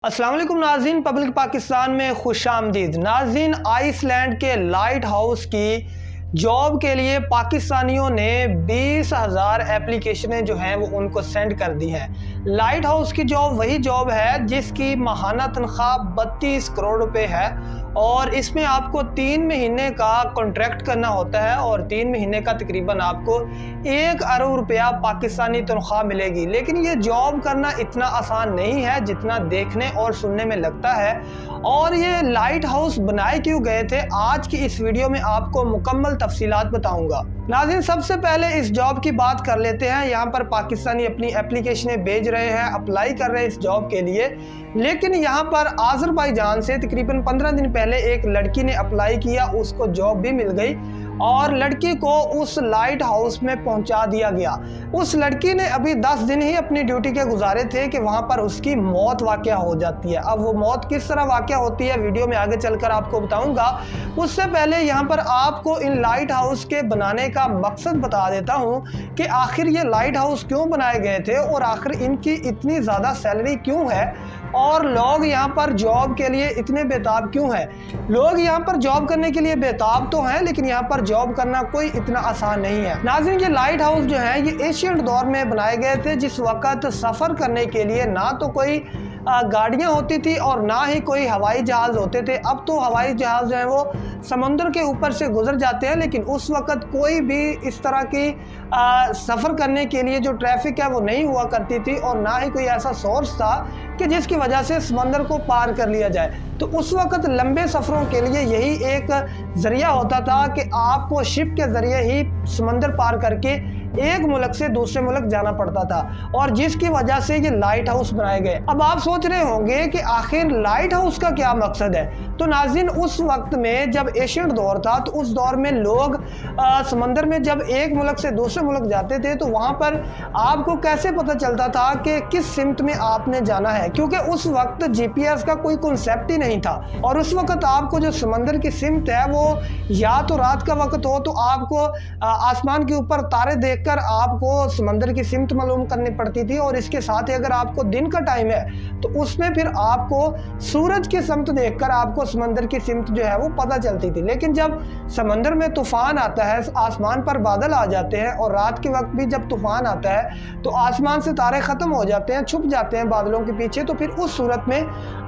अस्सलाम वालेकुम नाज़रीन, पब्लिक पाकिस्तान में खुशामदीद। नाज़रीन, आइसलैंड के लाइट हाउस की जॉब के लिए पाकिस्तानियों ने 20,000 एप्लीकेशनें जो हैं वो उनको सेंड कर दी हैं। लाइट हाउस की जॉब वही जॉब है जिसकी माहाना तनख्वाह 32 करोड़ रुपए है और इसमें आपको 3 महीने का कॉन्ट्रैक्ट करना होता है और 3 महीने का तकरीबन आपको 1 अरब रुपया पाकिस्तानी तनख्वाह मिलेगी। लेकिन ये जॉब करना इतना आसान नहीं है जितना देखने और सुनने में लगता है। और ये लाइट हाउस बनाए क्यों गए थे, आज की इस वीडियो में आपको मुकम्मल तफसीलात बताऊंगा। नाज़रीन, सबसे पहले इस जॉब की बात कर लेते हैं। यहाँ पर पाकिस्तानी अपनी एप्लीकेशनें भेज रहे हैं, अप्लाई कर रहे हैं इस जॉब के लिए। लेकिन यहाँ पर आज़रबाईजान से तकरीबन 15 दिन पहले एक लड़की ने अप्लाई किया, उसको जॉब भी मिल गई और लड़की को उस लाइट हाउस में पहुंचा दिया गया। उस लड़की ने अभी 10 दिन ही अपनी ड्यूटी के गुजारे थे कि वहां पर उसकी मौत वाक़या हो जाती है। अब वो मौत किस तरह वाक़या होती है वीडियो में आगे चलकर आपको बताऊंगा। उससे पहले यहाँ पर आपको इन लाइट हाउस के बनाने का मकसद बता देता हूँ कि आखिर ये लाइट हाउस क्यों बनाए गए थे और आखिर इनकी इतनी ज़्यादा सैलरी क्यों है और लोग यहाँ पर जॉब के लिए इतने बेताब क्यों हैं। लोग यहाँ पर जॉब करने के लिए बेताब तो हैं, लेकिन यहाँ पर जॉब करना कोई इतना आसान नहीं है। नाज़रीन, ये लाइट हाउस जो है ये एशियन दौर में बनाए गए थे, जिस वक्त सफ़र करने के लिए ना तो कोई गाड़ियाँ होती थी और ना ही कोई हवाई जहाज़ होते थे। अब तो हवाई जहाज़ जो है वो समुद्र के ऊपर से गुजर जाते हैं, लेकिन उस वक़्त कोई भी इस तरह की सफ़र करने के लिए जो ट्रैफिक है वो नहीं हुआ करती थी और ना ही कोई ऐसा सोर्स था कि जिसकी वजह से समंदर को पार कर लिया जाए। तो उस वक़्त लंबे सफ़रों के लिए यही एक ज़रिया होता था कि आपको शिप के ज़रिए ही समंदर पार करके एक मुल्क से दूसरे मुल्क जाना पड़ता था और जिसकी वजह से ये लाइट हाउस बनाए गए। अब आप सोच रहे होंगे कि आखिर लाइट हाउस का क्या मकसद है। तो नाज़रीन, उस वक्त में जब एशियन दौर था तो उस दौर में लोग समंदर में जब एक मुल्क से दूसरे मुल्क जाते थे तो वहाँ पर आपको कैसे पता चलता था कि किस सिमत में आपने जाना है, क्योंकि उस वक्त GPS का कोई कॉन्सेप्ट ही नहीं था। और उस वक्त आपको जो समंदर की सिमत है वो या तो रात का वक्त हो तो आपको आसमान के ऊपर तारे देखकर आपको समंदर की सिमत मालूम करनी पड़ती थी और इसके साथ ही अगर आपको दिन का टाइम है तो उसमें फिर आपको सूरज की सिमत देखकर आपको समंदर की सिमत जो है वो पता चलती थी। लेकिन जब समंदर में तूफान आता है, आसमान पर बादल आ जाते हैं और रात के वक्त भी जब तूफान आता है तो आसमान से तारे खत्म हो जाते हैं, छुप जाते हैं बादलों के पीछे, तो फिर उस सूरत में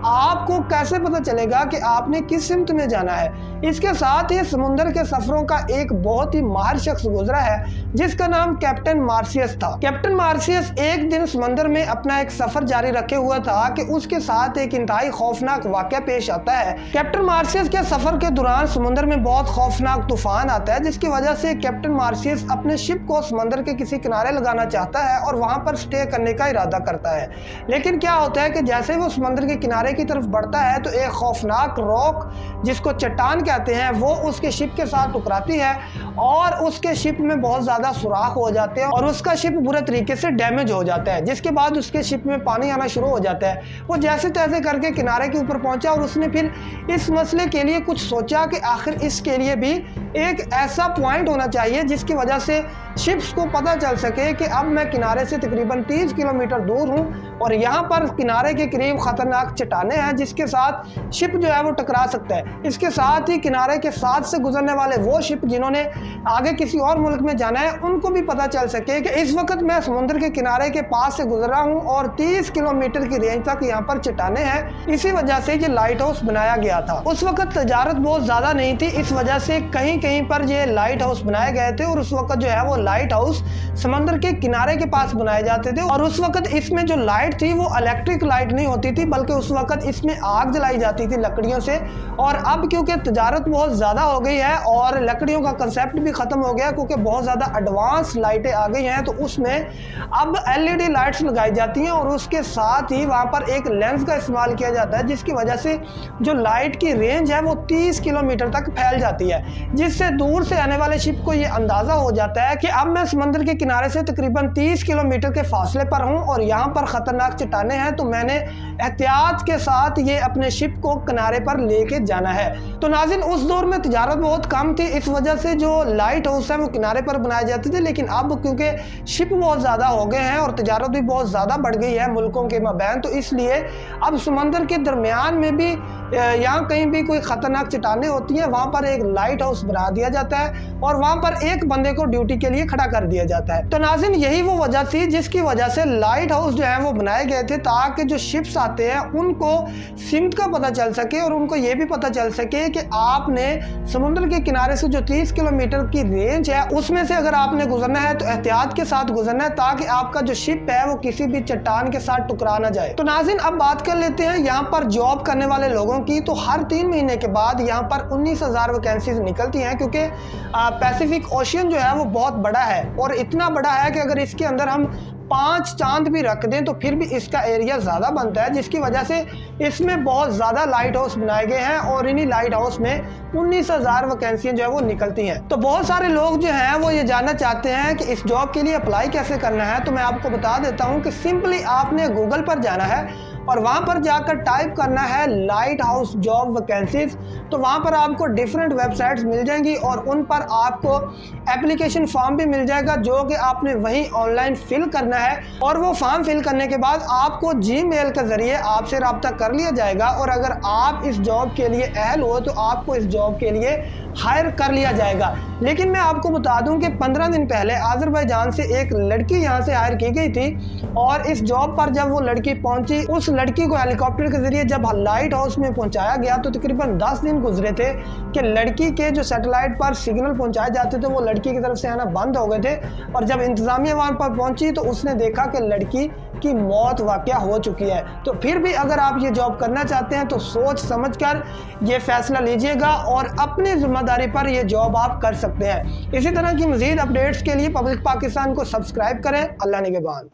आपको कैसे पता चलेगा कि आपने किस सिमत में जाना है। इसके साथ ही समुंदर के सफरों का एक बहुत ही माहिर शख्स गुजरा है जिसका नाम कैप्टन मार्सियस था। कैप्टन मार्सियस एक दिन समंदर में अपना एक सफर जारी रखे हुआ था कि उसके साथ एक इंतहाई खौफनाक वाकया पेश आता है। कैप्टन मार्सियस के सफर के दौरान समुंदर में बहुत खौफनाक तूफान आता है, जिसकी वजह से कैप्टन मार्सियस अपने शिप को समंदर के किसी किनारे लगाना चाहता है और वहां पर स्टे करने का इरादा करता है। लेकिन क्या होता है कि जैसे वो समंदर के किनारे की तरफ बढ़ता है तो एक खौफनाक रॉक, जिसको चट्टान कहते हैं, वो उसके शिप के साथ टकराती है और उसके शिप में बहुत ज्यादा सुराख हो जाते हैं और उसका शिप बुरे तरीके से डैमेज हो जाता है, जिसके बाद उसके शिप में पानी आना शुरू हो जाता है। वो जैसे तैसे करके किनारे के ऊपर पहुंचा और उसने फिर इस मसले के लिए कुछ सोचा कि आखिर इसके लिए भी एक ऐसा पॉइंट होना चाहिए जिसकी वजह से शिप्स को पता चल सके कि अब मैं किनारे से तकरीबन 30 किलोमीटर दूर हूं और यहाँ पर किनारे के करीब खतरनाक चट्टानें हैं जिसके साथ शिप जो है वो टकरा सकता है। इसके साथ ही किनारे के साथ से गुजरने वाले वो शिप जिन्होंने आगे किसी और मुल्क में जाना है उनको भी पता चल सके कि इस वक्त मैं समुद्र के किनारे के पास से गुजरा हूँ और 30 किलोमीटर की रेंज तक यहाँ पर चट्टानें हैं। इसी वजह से ये लाइट हाउस बनाया गया था। उस वक्त तजारत बहुत ज्यादा नहीं थी, इस वजह से कहीं कहीं पर ये लाइट हाउस बनाए गए थे और उस वक्त जो है वो लाइट हाउस समंदर के किनारे के पास बनाए जाते थे। और उस वक्त इसमें जो लाइट थी वो इलेक्ट्रिक लाइट नहीं होती थी, बल्कि उस वक्त इसमें आग जलाई जाती थी लकड़ियों से। और अब क्योंकि तजारत बहुत ज्यादा हो गई है और लकड़ियों का कंसेप्ट भी खत्म हो गया क्योंकि बहुत ज्यादा एडवांस लाइटें आ गई हैं, तो उसमें अब LED लाइट्स लगाई जाती हैं और उसके साथ ही वहां पर एक लेंस का इस्तेमाल किया जाता है, जिसकी वजह से जो लाइट की रेंज है वो 30 किलोमीटर तक फैल जाती है, जिससे दूर से आने वाले शिप को ये अंदाजा हो जाता है कि अब मैं समंदर के किनारे से तकरीबन 30 किलोमीटर के फासले पर हूं और यहाँ पर खतरनाक चट्टानें हैं, तो मैंने एहतियात के साथ ये अपने शिप को किनारे पर लेके जाना है। तो नाज़रीन, उस दौर में तिजारत बहुत कम थी, इस वजह से जो लाइट हाउस है वो किनारे पर बनाए जाते थे। लेकिन अब क्योंकि शिप बहुत ज़्यादा हो गए हैं और तिजारत भी बहुत ज़्यादा बढ़ गई है मुल्कों के माबैन, तो इसलिए अब समंदर के दरमियान में भी यहाँ कहीं भी कोई ख़तरनाक चट्टानें होती हैं, वहाँ पर एक लाइट हाउस बना दिया जाता है और वहाँ पर एक बंदे को ड्यूटी के लिए खड़ा कर दिया जाता है। तो नाज़रीन, यही वो वजह थी जिसकी वजह से लाइट हाउस जो है वो बनाए गए थे, ताकि जो शिप्स आते हैं उनको सिमत का पता चल सके और उनको ये भी पता चल सके कि आपने समुद्र के किनारे से जो 30 किलोमीटर की रेंज है उसमें से अगर आपने गुजरना है तो एहतियात के साथ गुजरना है, ताकि आपका जो शिप है वो किसी भी चट्टान के साथ टकरा ना जाए। तो नाज़रीन, अब बात कर लेते हैं यहाँ पर जॉब करने वाले लोगों की। तो हर 3 महीने के बाद यहाँ पर 19,000 वैकेंसीज निकलती हैं, क्योंकि पैसिफिक ओशियन जो है वो बहुत बड़ा है और इतना बड़ा है कि अगर इसके अंदर हम 5 चांद भी रख दें तो फिर भी इसका एरिया ज़्यादा बनता है, जिसकी वजह से इसमें बहुत ज़्यादा लाइट हाउस बनाए गए हैं और इन्हीं लाइट हाउस में 19,000 वैकेंसियाँ जो है वो निकलती हैं। तो बहुत सारे लोग जो हैं वो ये जानना चाहते हैं कि इस जॉब के लिए अप्लाई कैसे करना है। तो मैं आपको बता देता हूँ कि सिंपली आपने गूगल पर जाना है और वहाँ पर जाकर टाइप करना है लाइट हाउस जॉब वैकेंसीज। तो वहाँ पर आपको डिफरेंट वेबसाइट्स मिल जाएंगी और उन पर आपको एप्लीकेशन फॉर्म भी मिल जाएगा, जो कि आपने वहीं ऑनलाइन फिल करना है और वो फॉर्म फिल करने के बाद आपको जीमेल के ज़रिए आपसे रब्ता कर लिया जाएगा और अगर आप इस जॉब के लिए अहल हो तो आपको इस जॉब के लिए हायर कर लिया जाएगा। लेकिन मैं आपको बता दूं कि 15 दिन पहले अज़रबैजान से एक लड़की यहां से हायर की गई थी और इस जॉब पर जब वो लड़की पहुंची, उस लड़की को हेलीकॉप्टर के जरिए जब लाइट हाउस में पहुंचाया गया तो तकरीबन 10 दिन गुजरे थे कि लड़की के जो सैटेलाइट पर सिग्नल पहुंचाए जाते थे वो लड़की की तरफ से आना बंद हो गए थे और जब इंतजामिया वहां पर पहुंची तो उसने देखा कि लड़की की मौत वाकया हो चुकी है। तो फिर भी अगर आप ये जॉब करना चाहते हैं तो सोच समझकर ये फैसला लीजिएगा और अपनी जिम्मेदारी पर ये जॉब आप कर सकते हैं। इसी तरह की मज़ीद अपडेट्स के लिए पब्लिक पाकिस्तान को सब्सक्राइब करें। अल्लाह निगहबान।